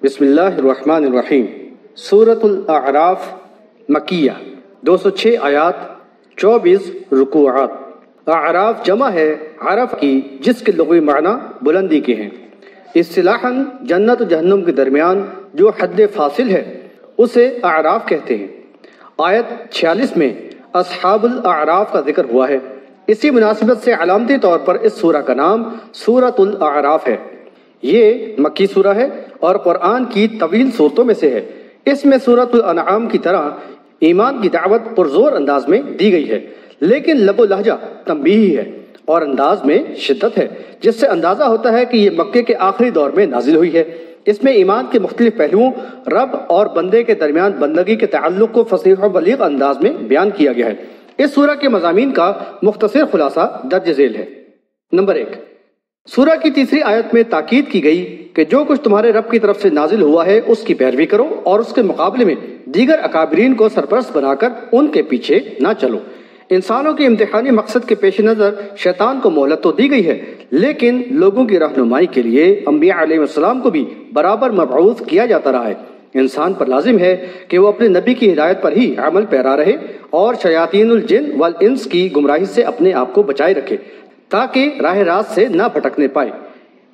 بسم اللہ الرحمن الرحیم۔ سورۃ الاعراف مکیہ، 206 آیات، 24 رکوعات۔ اعراف جمع ہے عرف کی، جس کے لغوی معنی بلندی کے ہیں۔ اصطلاحاً جنت و جہنم کے درمیان جو حد فاصل ہے اسے اعراف کہتے ہیں۔ آیت 46 میں اصحاب الاعراف کا ذکر ہوا ہے۔ اسی مناسبت سے علامتی طور پر اس سورہ کا نام سورۃ الاعراف ہے۔ یہ مکی سورہ ہے اور قرآن کی طویل صورتوں میں سے ہے۔ اس میں سورۃ الانعام کی طرح ایمان کی دعوت پرزور انداز میں دی گئی ہے، لیکن لب و لہجہ تنبیہی ہے اور انداز میں شدت ہے، جس سے اندازہ ہوتا ہے کہ یہ مکے کے آخری دور میں نازل ہوئی ہے۔ اس میں ایمان کے مختلف پہلوؤں، رب اور بندے کے درمیان بندگی کے تعلق کو فصیح و بلیغ انداز میں بیان کیا گیا ہے۔ اس سورہ کے مضامین کا مختصر خلاصہ درج ذیل ہے۔ نمبر 1، سورہ کی تیسری آیت میں تاکید کی گئی کہ جو کچھ تمہارے رب کی طرف سے نازل ہوا ہے اس کی پیروی کرو اور اس کے مقابلے میں دیگر اکابرین کو سرپرست بنا کر ان کے پیچھے نہ چلو۔ انسانوں کے امتحانی مقصد کے پیش نظر شیطان کو مہلت تو دی گئی ہے، لیکن لوگوں کی رہنمائی کے لیے انبیاء علیہ السلام کو بھی برابر مبعوث کیا جاتا رہا ہے۔ انسان پر لازم ہے کہ وہ اپنے نبی کی ہدایت پر ہی عمل پیرا رہے اور شیاطین الجن والانس کی گمراہی سے اپنے آپ کو بچائے رکھے تاکہ راہ راست سے نہ بھٹکنے پائے۔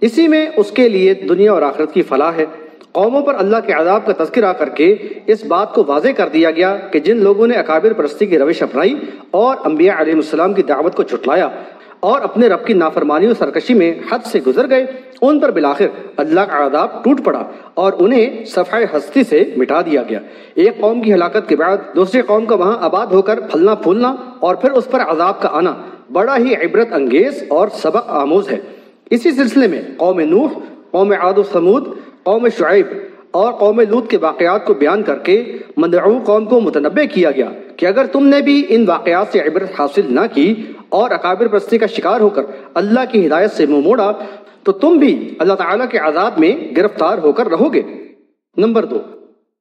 اسی میں اس کے لیے دنیا اور آخرت کی فلاح ہے۔ قوموں پر اللہ کے عذاب کا تذکرہ کر کے اس بات کو واضح کر دیا گیا کہ جن لوگوں نے اکابر پرستی کی روش اپنائی اور انبیاء علیہ السلام کی دعوت کو جھٹلایا اور اپنے رب کی نافرمانی و سرکشی میں حد سے گزر گئے، ان پر بالآخر اللہ کا عذاب ٹوٹ پڑا اور انہیں صفحہ ہستی سے مٹا دیا گیا۔ ایک قوم کی ہلاکت کے بعد دوسری قوم کا وہاں آباد ہو کر پھلنا پھولنا اور پھر اس پر عذاب کا آنا بڑا ہی عبرت انگیز اور سبق آموز ہے۔ اسی سلسلے میں قوم نوح، قوم عاد و ثمود، قوم شعیب اور قوم لوط کے واقعات کو بیان کر کے مدعو قوم کو متنبہ کیا گیا کہ اگر تم نے بھی ان واقعات سے عبرت حاصل نہ کی اور اکابر پرستی کا شکار ہو کر اللہ کی ہدایت سے منہ موڑا تو تم بھی اللہ تعالیٰ کے عذاب میں گرفتار ہو کر رہو گے۔ نمبر 2،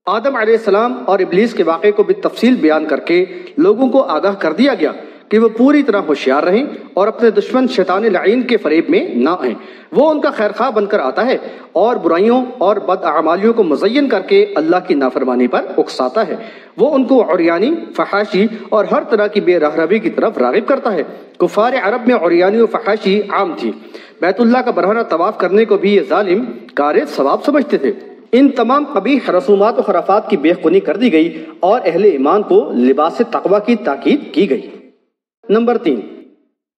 آدم علیہ السلام اور ابلیس کے واقعے کو بالتفصیل بیان کر کے لوگوں کو آگاہ کر دیا گیا کہ وہ پوری طرح ہوشیار رہیں اور اپنے دشمن شیطان لعین کے فریب میں نہ آئیں۔ وہ ان کا خیرخواہ بن کر آتا ہے اور برائیوں اور بد اعمالیوں کو مزین کر کے اللہ کی نافرمانی پر اکساتا ہے۔ وہ ان کو عریانی، فحاشی اور ہر طرح کی بے رہروی کی طرف راغب کرتا ہے۔ کفار عرب میں عریانی و فحاشی عام تھی۔ بیت اللہ کا برہنہ طواف کرنے کو بھی یہ ظالم کار ثواب سمجھتے تھے۔ ان تمام قبیح رسومات و خرافات کی بے خونی کر دی گئی اور اہل ایمان کو لباس تقوی کی تاکید کی گئی۔ نمبر 3،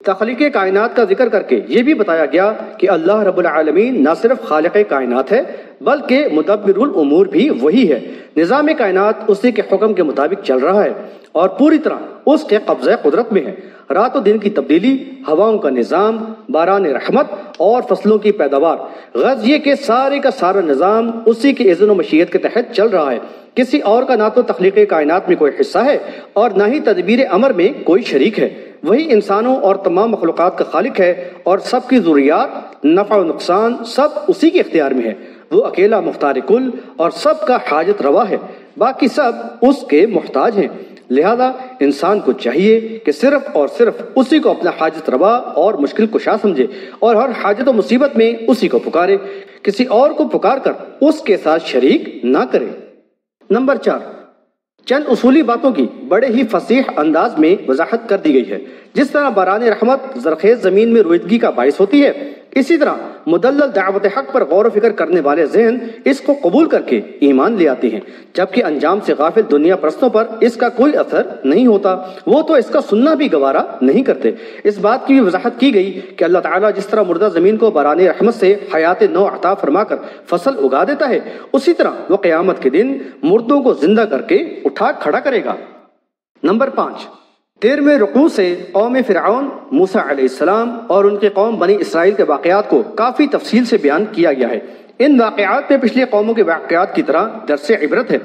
تخلیق کائنات کا ذکر کر کے یہ بھی بتایا گیا کہ اللہ رب العالمین نہ صرف خالق کائنات ہے بلکہ مدبر الامور بھی وہی ہے۔ نظام کائنات اسی کے حکم کے مطابق چل رہا ہے اور پوری طرح اس کے قبضہ قدرت میں ہے۔ رات و دن کی تبدیلی، ہواؤں کا نظام، باران رحمت اور فصلوں کی پیداوار، غرض یہ کہ سارے کا سارا نظام اسی کے اذن و مشیت کے تحت چل رہا ہے۔ کسی اور کا نہ تو تخلیق کائنات میں کوئی حصہ ہے اور نہ ہی تدبیر امر میں کوئی شریک ہے۔ وہی انسانوں اور تمام مخلوقات کا خالق ہے اور سب کی ضروریات، نفع و نقصان سب اسی کے اختیار میں ہے۔ وہ اکیلا مختار کل اور سب کا حاجت روا ہے، باقی سب اس کے محتاج ہیں۔ لہذا انسان کو چاہیے کہ صرف اور صرف اسی کو اپنا حاجت روا اور مشکل کشا سمجھے اور ہر حاجت و مصیبت میں اسی کو پکارے، کسی اور کو پکار کر اس کے ساتھ شریک نہ کرے۔ نمبر 4، چند اصولی باتوں کی بڑے ہی فصیح انداز میں وضاحت کر دی گئی ہے۔ جس طرح باران رحمت زرخیز زمین میں رویدگی کا باعث ہوتی ہے، اسی طرح مدلل دعوت حق پر غور و فکر کرنے والے ذہن اس کو قبول کر کے ایمان لے آتے ہیں، جبکہ انجام سے غافل دنیا پرستوں پر اس کا کوئی اثر نہیں ہوتا، وہ تو اس کا سننا بھی گوارا نہیں کرتے۔ اس بات کی بھی وضاحت کی گئی کہ اللہ تعالیٰ جس طرح مردہ زمین کو باران رحمت سے حیات نو عطا فرما کر فصل اگا دیتا ہے، اسی طرح وہ قیامت کے دن مردوں کو زندہ کر کے اٹھا کھڑا کرے گا۔ نمبر 5، 13ویں رکوع سے قوم فرعون، موسیٰ علیہ السلام اور ان کی قوم بنی اسرائیل کے واقعات کو کافی تفصیل سے بیان کیا گیا ہے۔ ان واقعات میں پچھلی قوموں کے واقعات کی طرح درس عبرت ہے۔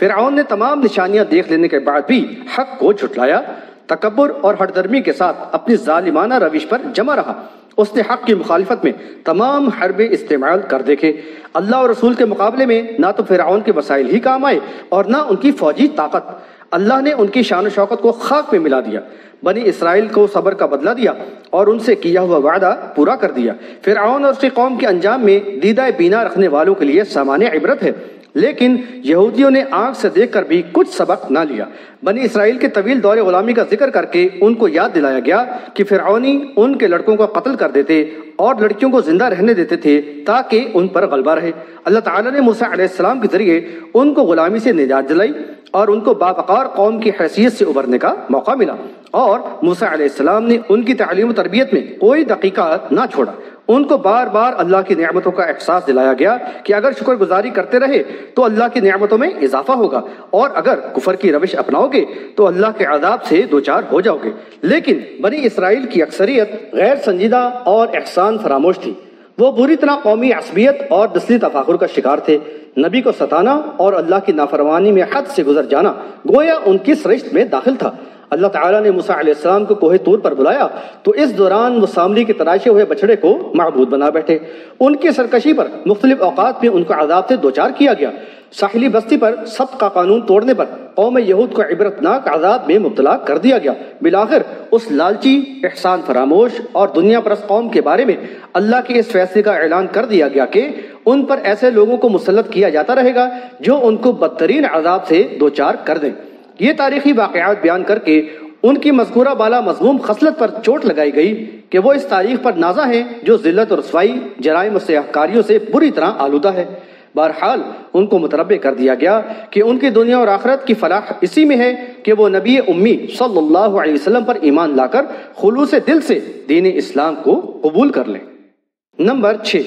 فرعون نے تمام نشانیاں دیکھ لینے کے بعد بھی حق کو جھٹلایا، تکبر اور ہٹ درمی کے ساتھ اپنی ظالمانہ روش پر جمع رہا۔ اس نے حق کی مخالفت میں تمام حربے استعمال کر دیکھے۔ اللہ اور رسول کے مقابلے میں نہ تو فرعون کے وسائل ہی کام آئے اور نہ ان کی فوجی طاقت۔ اللہ نے ان کی شان و شوکت کو خاک میں ملا دیا، بنی اسرائیل کو صبر کا بدلہ دیا اور ان سے کیا ہوا وعدہ پورا کر دیا۔ فرعون اور اس کی قوم کے انجام میں دیدہ بینا رکھنے والوں کے لیے سامان عبرت ہے، لیکن یہودیوں نے آنکھ سے دیکھ کر بھی کچھ سبق نہ لیا۔ بنی اسرائیل کے طویل دور غلامی کا ذکر کر کے ان کو یاد دلایا گیا کہ فرعونی ان کے لڑکوں کو قتل کر دیتے اور لڑکیوں کو زندہ رہنے دیتے تھے تاکہ ان پر غلبہ رہے۔ اللہ تعالیٰ نے موسیٰ علیہ السلام کے ذریعے ان کو غلامی سے نجات دلائی اور ان کو باوقار قوم کی حیثیت سے ابھرنے کا موقع ملا، اور موسیٰ علیہ السلام نے ان کی تعلیم و تربیت میں کوئی دقیقہ نہ چھوڑا۔ ان کو بار بار اللہ کی نعمتوں کا احساس دلایا گیا کہ اگر شکر گزاری کرتے رہے تو اللہ کی نعمتوں میں اضافہ ہوگا، اور اگر کفر کی روش اپناؤ گے تو اللہ کے عذاب سے دوچار ہو جاؤ گے۔ لیکن بنی اسرائیل کی اکثریت غیر سنجیدہ اور احسان فراموش تھی۔ وہ بری طرح قومی عصبیت اور نسلی تفاخر کا شکار تھے۔ نبی کو ستانا اور اللہ کی نافرمانی میں حد سے گزر جانا گویا ان کی سرشت میں داخل تھا۔ اللہ تعالیٰ نے موسیٰ علیہ السلام کو کوہ طور پر بلایا تو اس دوران وہ سامری کے تراشے ہوئے بچڑے کو معبود بنا بیٹھے۔ ان کی سرکشی پر مختلف اوقات میں ان کو عذاب سے دوچار کیا گیا۔ ساحلی بستی پر سبت کا قانون توڑنے پر قوم یہود کو عبرتناک عذاب میں مبتلا کر دیا گیا۔ بالآخر اس لالچی، احسان فراموش اور دنیا پرست قوم کے بارے میں اللہ کے اس فیصلے کا اعلان کر دیا گیا کہ ان پر ایسے لوگوں کو مسلط کیا جاتا رہے گا جو ان کو بدترین عذاب سے دوچار کر دیں۔ یہ تاریخی واقعات بیان کر کے ان کی مذکورہ بالا مذموم خصلت پر چوٹ لگائی گئی کہ وہ اس تاریخ پر نازا ہیں جو ذلت اور رسوائی، جرائم و سیاہکاریوں سے بری طرح آلودہ ہے۔ بہرحال ان کو متنبہ کر دیا گیا کہ ان کی دنیا اور آخرت کی فلاح اسی میں ہے کہ وہ نبی امی صلی اللہ علیہ وسلم پر ایمان لا کر خلوص دل سے دین اسلام کو قبول کر لیں۔ نمبر 6،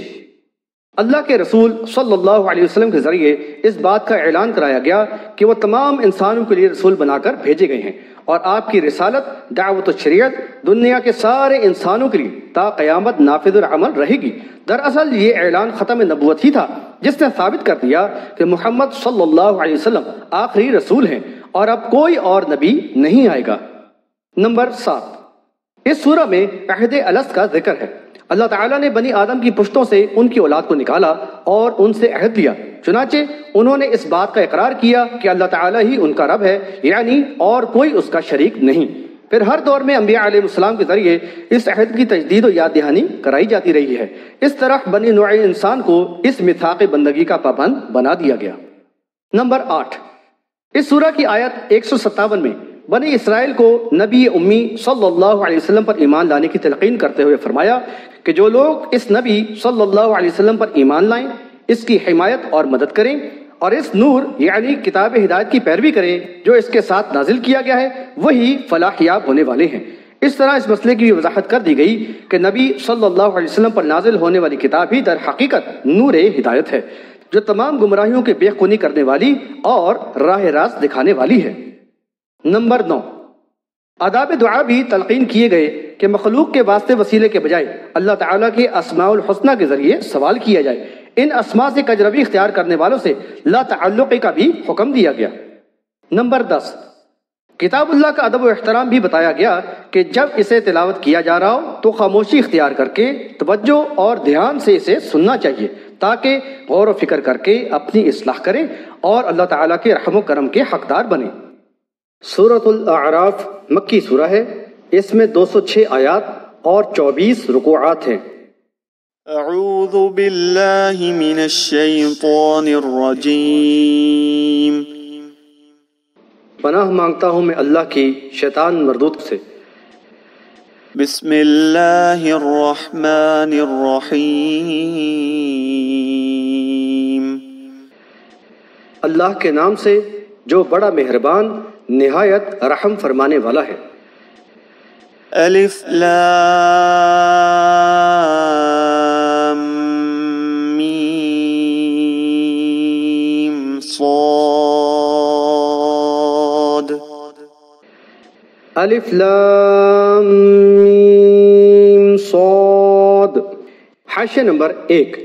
اللہ کے رسول صلی اللہ علیہ وسلم کے ذریعے اس بات کا اعلان کرایا گیا کہ وہ تمام انسانوں کے لیے رسول بنا کر بھیجے گئے ہیں، اور آپ کی رسالت، دعوت و شریعت دنیا کے سارے انسانوں کے لیے تا قیامت نافذ العمل رہے گی۔ دراصل یہ اعلان ختم نبوت ہی تھا جس نے ثابت کر دیا کہ محمد صلی اللہ علیہ وسلم آخری رسول ہیں اور اب کوئی اور نبی نہیں آئے گا۔ نمبر 7، اس سورہ میں عہد الست کا ذکر ہے۔ اللہ تعالیٰ نے بنی آدم کی پشتوں سے ان کی اولاد کو نکالا اور ان سے عہد لیا، چنانچہ انہوں نے اس بات کا اقرار کیا کہ اللہ تعالیٰ ہی ان کا رب ہے، یعنی اور کوئی اس کا شریک نہیں۔ پھر ہر دور میں انبیاء علیہ السلام کے ذریعے اس عہد کی تجدید و یاد دہانی کرائی جاتی رہی ہے۔ اس طرح بنی نوع انسان کو اس میثاق بندگی کا پابند بنا دیا گیا۔ نمبر 8، اس سورہ کی آیت 157 میں بنی اسرائیل کو نبی امی صلی اللہ علیہ وسلم پر ایمان لانے کی تلقین کرتے ہوئے فرمایا کہ جو لوگ اس نبی صلی اللہ علیہ وسلم پر ایمان لائیں، اس کی حمایت اور مدد کریں اور اس نور یعنی کتاب ہدایت کی پیروی کریں جو اس کے ساتھ نازل کیا گیا ہے، وہی فلاح یاب ہونے والے ہیں۔ اس طرح اس مسئلے کی وضاحت کر دی گئی کہ نبی صلی اللہ علیہ وسلم پر نازل ہونے والی کتاب ہی در حقیقت نور ہدایت ہے جو تمام گمراہیوں کے بے خونی کرنے والی اور راہ راست دکھانے والی ہے۔ نمبر 9، آداب دعا بھی تلقین کیے گئے کہ مخلوق کے واسطے وسیلے کے بجائے اللہ تعالیٰ کے اسماء الحسنہ کے ذریعے سوال کیا جائے۔ ان اسماء سے کجروی اختیار کرنے والوں سے لا تعلق کا بھی حکم دیا گیا۔ نمبر 10، کتاب اللہ کا ادب و احترام بھی بتایا گیا کہ جب اسے تلاوت کیا جا رہا ہو تو خاموشی اختیار کر کے توجہ اور دھیان سے اسے سننا چاہیے تاکہ غور و فکر کر کے اپنی اصلاح کریں اور اللہ تعالیٰ کے رحم و کرم کے حقدار بنیں۔ سورۃ الاعراف مکی سورہ ہے، اس میں 206 آیات اور 24 رکوعات ہیں۔ اعوذ باللہ من الشیطان الرجیم، پناہ مانگتا ہوں میں اللہ کی شیطان مردود سے۔ بسم اللہ الرحمن الرحیم، اللہ کے نام سے جو بڑا مہربان نہایت رحم فرمانے والا ہے۔ الف لام میم صاد، الف لام میم صاد۔ حاشیہ نمبر 1،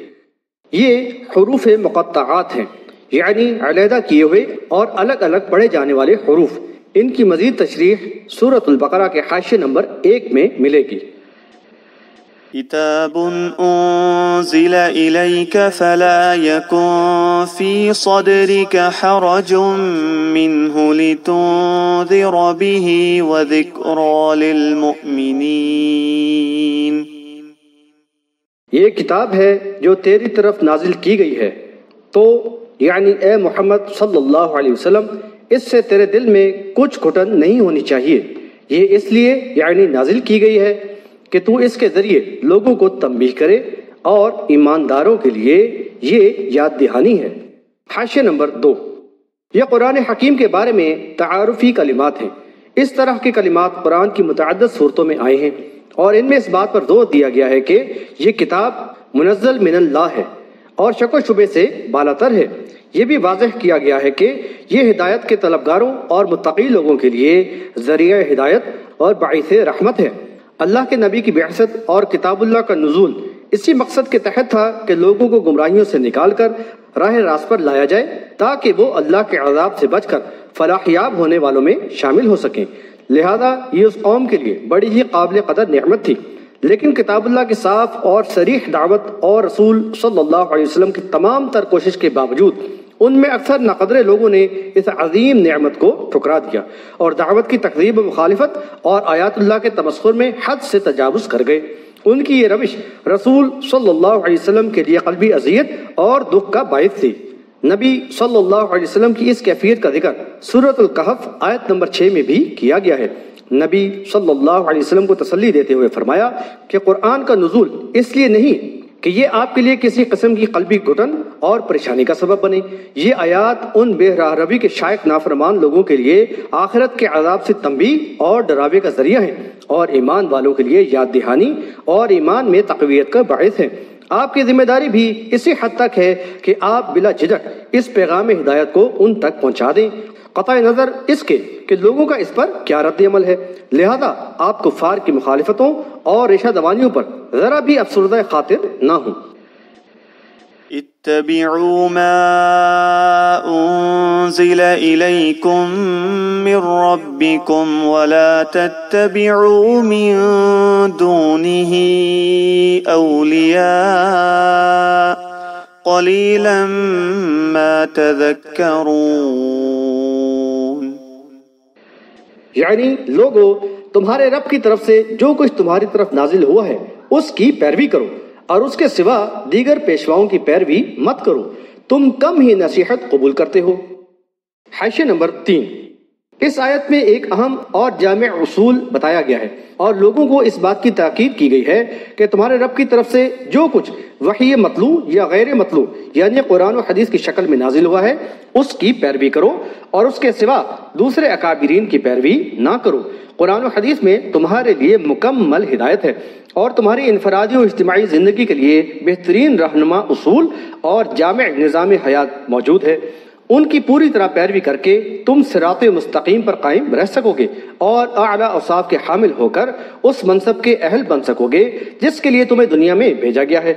یہ حروف مقطعات ہیں، یعنی علیحدہ کیے ہوئے اور الگ الگ پڑھے جانے والے حروف۔ ان کی مزید تشریح سورۃ البقرہ کے حاشیہ نمبر 1 میں ملے گی۔ كتاب أنزل إليك فلا يكن في صدرك حرج منه لتنذر به وذكرى للمؤمنين. یہ کتاب ہے جو تیری طرف نازل کی گئی ہے، تو یعنی اے محمد صلی اللہ علیہ وسلم اس سے تیرے دل میں کچھ گھٹن نہیں ہونی چاہیے. یہ اس لیے یعنی نازل کی گئی ہے کہ تو اس کے ذریعے لوگوں کو تنبیہ کرے اور ایمانداروں کے لیے یہ یاد دہانی ہے. حاشیہ نمبر 2. یہ قرآن حکیم کے بارے میں تعارفی کلمات ہیں. اس طرح کے کلمات قرآن کی متعدد صورتوں میں آئے ہیں اور ان میں اس بات پر زور دیا گیا ہے کہ یہ کتاب منزل من اللہ ہے اور شک و شبے سے بالاتر ہے. یہ بھی واضح کیا گیا ہے کہ یہ ہدایت کے طلبگاروں اور متقی لوگوں کے لیے ذریعہ ہدایت اور باعث رحمت ہے. اللہ کے نبی کی بعثت اور کتاب اللہ کا نزول اسی مقصد کے تحت تھا کہ لوگوں کو گمراہیوں سے نکال کر راہ راست پر لایا جائے تاکہ وہ اللہ کے عذاب سے بچ کر فلاح یاب ہونے والوں میں شامل ہو سکیں. لہذا یہ اس قوم کے لیے بڑی ہی قابل قدر نعمت تھی. لیکن کتاب اللہ کی صاف اور صریح دعوت اور رسول صلی اللہ علیہ وسلم کی تمام تر کوشش کے باوجود ان میں اکثر ناقدر لوگوں نے اس عظیم نعمت کو ٹھکرا دیا اور دعوت کی تکذیب و مخالفت اور آیات اللہ کے تمسخر میں حد سے تجاوز کر گئے. ان کی یہ روش رسول صلی اللہ علیہ وسلم کے لیے قلبی اذیت اور دکھ کا باعث تھی. نبی صلی اللہ علیہ وسلم کی اس کیفیت کا ذکر سورۃ الکہف آیت نمبر 6 میں بھی کیا گیا ہے. نبی صلی اللہ علیہ وسلم کو تسلی دیتے ہوئے فرمایا کہ قرآن کا نزول اس لیے نہیں کہ یہ آپ کے لیے کسی قسم کی قلبی گھٹن اور پریشانی کا سبب بنے. یہ آیات ان بے راہ روی کے شائق نافرمان لوگوں کے لیے آخرت کے عذاب سے تنبیہ اور ڈراوے کا ذریعہ ہیں اور ایمان والوں کے لیے یاد دہانی اور ایمان میں تقویت کا باعث ہیں. آپ کی ذمہ داری بھی اسی حد تک ہے کہ آپ بلا جھجک اس پیغام ہدایت کو ان تک پہنچا دیں، قطع نظر اس کے کہ لوگوں کا اس پر کیا رد عمل ہے. لہذا آپ کفار کی مخالفتوں اور ریشہ دوانیوں پر ذرا بھی افسردہ خاطر نہ ہوں. اتبعوا ما انزل الیکم من ربکم ولا تتبعوا من دونه اولیاء قلیلا ما تذکرون. یعنی لوگو تمہارے رب کی طرف سے جو کچھ تمہاری طرف نازل ہوا ہے اس کی پیروی کرو اور اس کے سوا دیگر پیشواؤں کی پیروی مت کرو، تم کم ہی نصیحت قبول کرتے ہو. حاشیہ نمبر 3. اس آیت میں ایک اہم اور جامع اصول بتایا گیا ہے اور لوگوں کو اس بات کی تاکید کی گئی ہے کہ تمہارے رب کی طرف سے جو کچھ وحی مطلوع یا غیر مطلوع یعنی قرآن و حدیث کی شکل میں نازل ہوا ہے اس کی پیروی کرو اور اس کے سوا دوسرے اکابرین کی پیروی نہ کرو. قرآن و حدیث میں تمہارے لیے مکمل ہدایت ہے اور تمہاری انفرادی و اجتماعی زندگی کے لیے بہترین رہنما اصول اور جامع نظام حیات موجود ہے. ان کی پوری طرح پیروی کر کے تم صراط مستقیم پر قائم رہ سکو گے اور اعلیٰ اوصاف کے حامل ہو کر اس منصب کے اہل بن سکو گے جس کے لیے تمہیں دنیا میں بھیجا گیا ہے.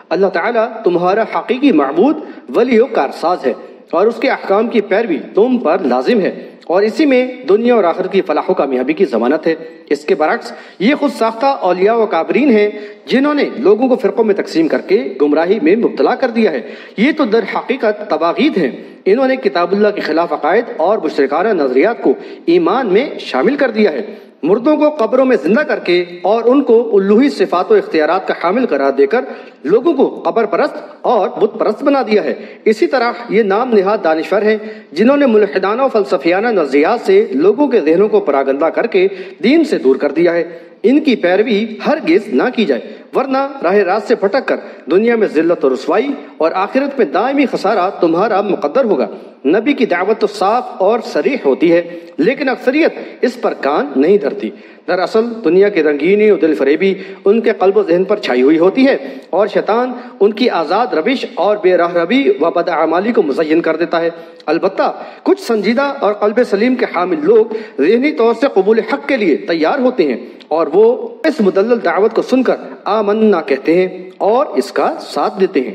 اللہ تعالیٰ تمہارا حقیقی معبود ولی و کارساز ہے اور اس کے احکام کی پیروی تم پر لازم ہے اور اسی میں دنیا اور آخرت کی فلاح و کامیابی کی ضمانت ہے. اس کے برعکس یہ خود ساختہ اولیاء و کابرین ہیں جنہوں نے لوگوں کو فرقوں میں تقسیم کر کے گمراہی میں مبتلا کر دیا ہے. یہ تو در حقیقت طواغیت ہیں. انہوں نے کتاب اللہ کے خلاف عقائد اور مشرکانہ نظریات کو ایمان میں شامل کر دیا ہے. مردوں کو قبروں میں زندہ کر کے اور ان کو الوہی صفات و اختیارات کا حامل قرار دے کر لوگوں کو قبر پرست اور بت پرست بنا دیا ہے. اسی طرح یہ نام نہاد دانشور ہیں جنہوں نے ملحدانہ و فلسفیانہ نظریات سے لوگوں کے ذہنوں کو پراگندہ کر کے دین سے دور کر دیا ہے. ان کی پیروی ہرگز نہ کی جائے ورنہ راہ راست سے پھٹک کر دنیا میں ذلت و رسوائی اور آخرت میں دائمی خسارہ تمہارا مقدر ہوگا. نبی کی دعوت تو صاف اور صریح ہوتی ہے لیکن اکثریت اس پر کان نہیں دھرتی. دراصل دنیا کی رنگینی اور دل فریبی ان کے قلب و ذہن پر چھائی ہوئی ہوتی ہے اور شیطان ان کی آزاد روش اور بے راہ روی و بدعمالی کو مزین کر دیتا ہے. البتہ کچھ سنجیدہ اور قلب سلیم کے حامل لوگ ذہنی طور سے قبول حق کے لیے تیار ہوتے ہیں اور وہ اس مدلل دعوت کو سن کر آمنا کہتے ہیں اور اس کا ساتھ دیتے ہیں.